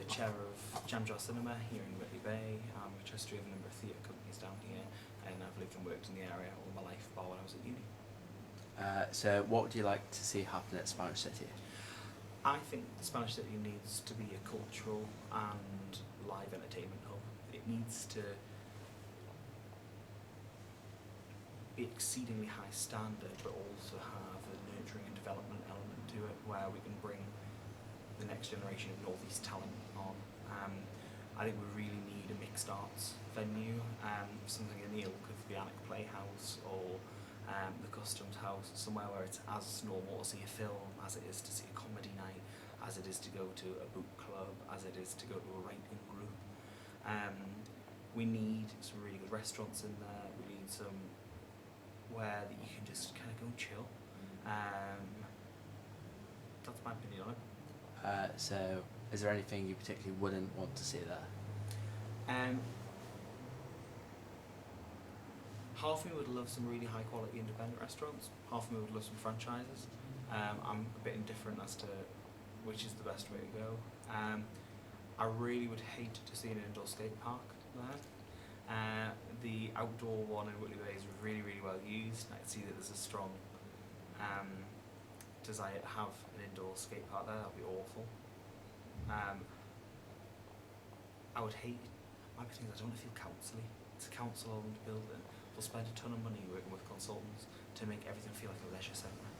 chair of Jamjar Cinema here in Whitley Bay. I'm a trustee of a number of theatre companies down here, and I've lived and worked in the area all my life, bar when I was at uni. So what would you like to see happen at Spanish City? I think the Spanish City needs to be a cultural and live entertainment hub. It needs to be exceedingly high standard, but also have a nurturing and development element to it, where we can bring the next generation of Northeast talent on. I think we really need a mixed arts venue, something in the ilk of the Annick Playhouse or the Customs House, somewhere where it's as normal to see a film as it is to see a comedy night, as it is to go to a book club, as it is to go to a writing group. We need some really good restaurants in there. We need some where that you can just kind of go and chill. That's my opinion on it. So is there anything you particularly wouldn't want to see there? Half of me would love some really high quality independent restaurants, half of me would love some franchises. I'm a bit indifferent as to which is the best way to go. I really would hate to see an indoor skate park there. The outdoor one in Whitley Bay is really, really well used. I can see that there's a strong desire to have an indoor skate park there. That would be awful. I would hate, my thing is I don't want to feel council-y. It's a council-owned building. They'll spend a ton of money working with consultants to make everything feel like a leisure centre.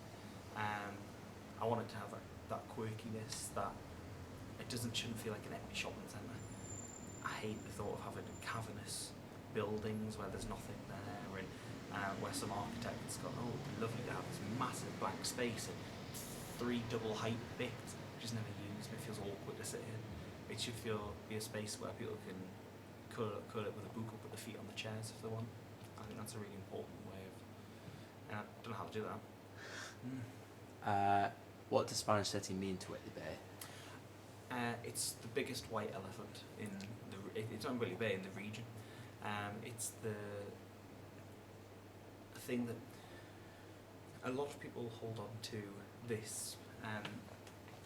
I want it to have that quirkiness, that it shouldn't feel like an empty shopping centre. I hate the thought of having cavernous buildings where there's nothing there, and where some architect's gone, oh, it'd be lovely to have this massive blank space and 3 double height bits, which is never used, and it feels awkward to sit in. It should be a space where people can curl up with a book up at the feet on the chairs if they want. I think that's a really important way of, and I don't know how to do that. What does Spanish City mean to Whitley Bay? It's the biggest white elephant in it's not Whitley Bay, in the region. It's the thing that a lot of people hold on to this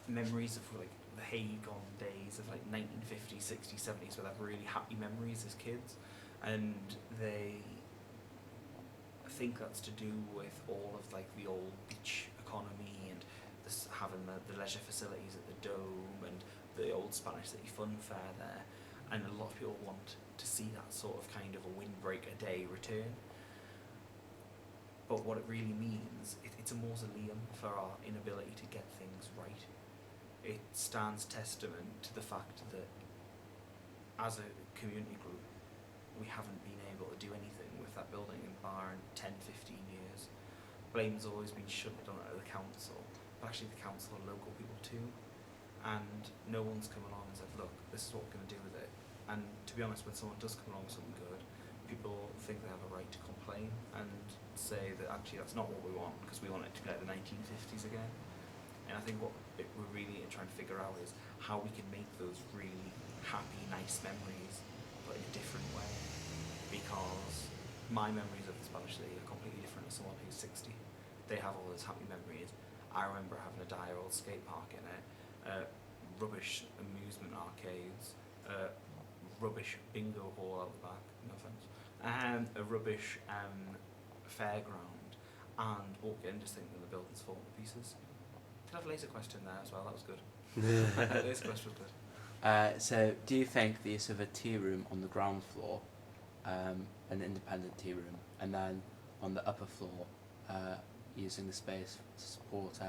memories of like the Hagon days of like 1950s, 60s, 70s, where they have really happy memories as kids, and they think that's to do with all of like the old beach economy and having the leisure facilities at the Dome and the old Spanish City Fun Fair there, and a lot of people want to see that sort of kind of a windbreaker day return. But what it really means, it's a mausoleum for our inability to get things right. It stands testament to the fact that as a community group, we haven't been able to do anything with that building in bar in 10, 15 years. Blame's always been shunted on at the council, but actually the council are local people too. And no one's come along and said, look, this is what we're going to do with it. And to be honest, when someone does come along with something good, people think they have a right to complain and say that actually that's not what we want, because we want it to be like the 1950s again. And I think what we're really trying to figure out is how we can make those really happy, nice memories, but in a different way. Because my memories of the Spanish City are completely different to someone who's 60. They have all those happy memories. I remember having a dire old skate park in it, rubbish amusement arcades, rubbish bingo hall out the back, no offence, a rubbish fairground, and walk in just thinking the building's falling to pieces. Did have Laser Quest in there as well, that was good. Laser Quest was good. So do you think the use of a tea room on the ground floor, an independent tea room, and then on the upper floor using the space to support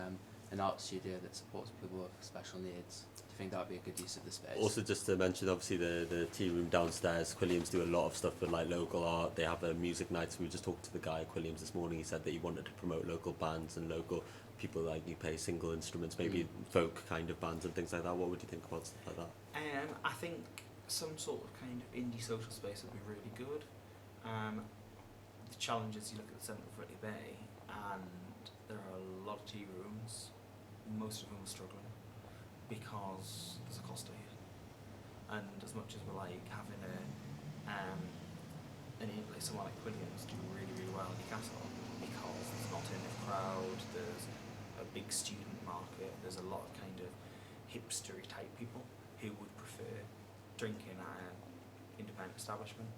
an art studio that supports people with special needs, do you think that would be a good use of the space? Also, just to mention, obviously the tea room downstairs, Quilliams do a lot of stuff with like local art. They have music nights. We just talked to the guy at Quilliams this morning. He said that he wanted to promote local bands and local people, like you play single instruments, maybe folk kind of bands and things like that. What would you think about stuff like that? I think some sort of kind of indie social space would be really good. The challenge is you look at the centre of Whitley Bay and there are a lot of tea rooms. Most of them are struggling because there's a cost to it. And as much as we're like having like someone like Quilliams do really, really well in Newcastle, because there's not enough crowd, there's a big student market, there's a lot of kind of hipstery type people who would prefer drinking at an independent establishment.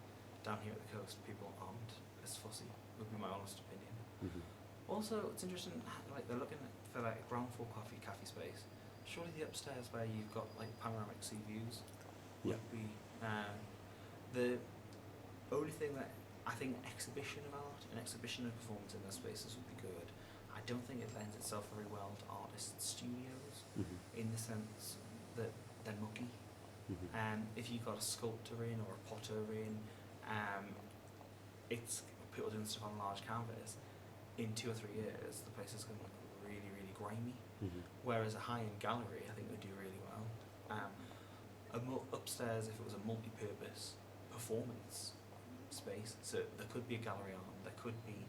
Down here at the coast, people aren't as fussy, would be my honest opinion. Mhm. Also, it's interesting, like they're looking for like a ground floor cafe space. Surely the upstairs where you've got like panoramic sea views Yeah. would be the only thing that I think exhibition of art and exhibition of performance in those spaces would be good. I don't think it lends itself very well to artist studios Mhm. in the sense that they're mucky. Mhm. If you've got a sculptor in or a potter in, it's people doing stuff on large canvas. In 2 or 3 years, the place is going to look really, really grimy. Mhm. Whereas a high-end gallery, I think would do really well. Upstairs, if it was a multi-purpose performance space, so there could be a gallery arm, there could be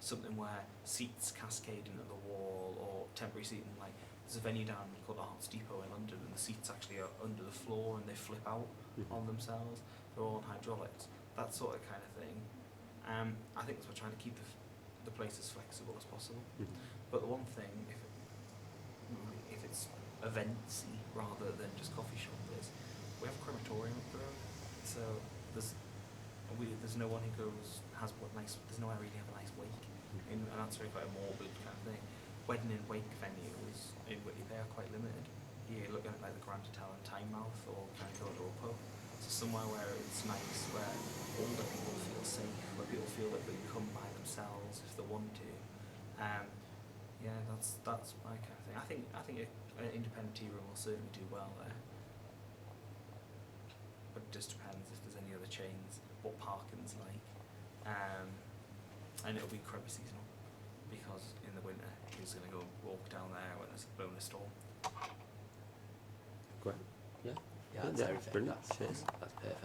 something where seats cascade into the wall, or temporary seating. Like there's a venue down called Arts Depot in London, and the seats actually are under the floor and they flip out Mhm. on themselves. They're all on hydraulics. That sort of kind of thing. I think we're trying to keep the place as flexible as possible. Mhm. But the one thing, if it's eventsy rather than just coffee shop, is we have a crematorium up the road, so there's no one who there's no one really have a nice wake, and that's really quite a morbid kind of thing. Wedding and wake venues in Whitby, they are quite limited. You're looking at like the Grand Hotel in Tynemouth or Canterbury or Pub. So somewhere where it's nice, where older people feel safe, where people feel that they can come by themselves if they want to. Yeah, that's my kind of thing. I think an independent tea room will certainly do well there. But it just depends if there's any other chains, what parking's like. And it'll be incredibly seasonal, because in the winter, who's going to go walk down there when it's blowing a storm? Great. Yeah. Yeah, that's Yeah, everything. brilliant. That's Cheers. perfect.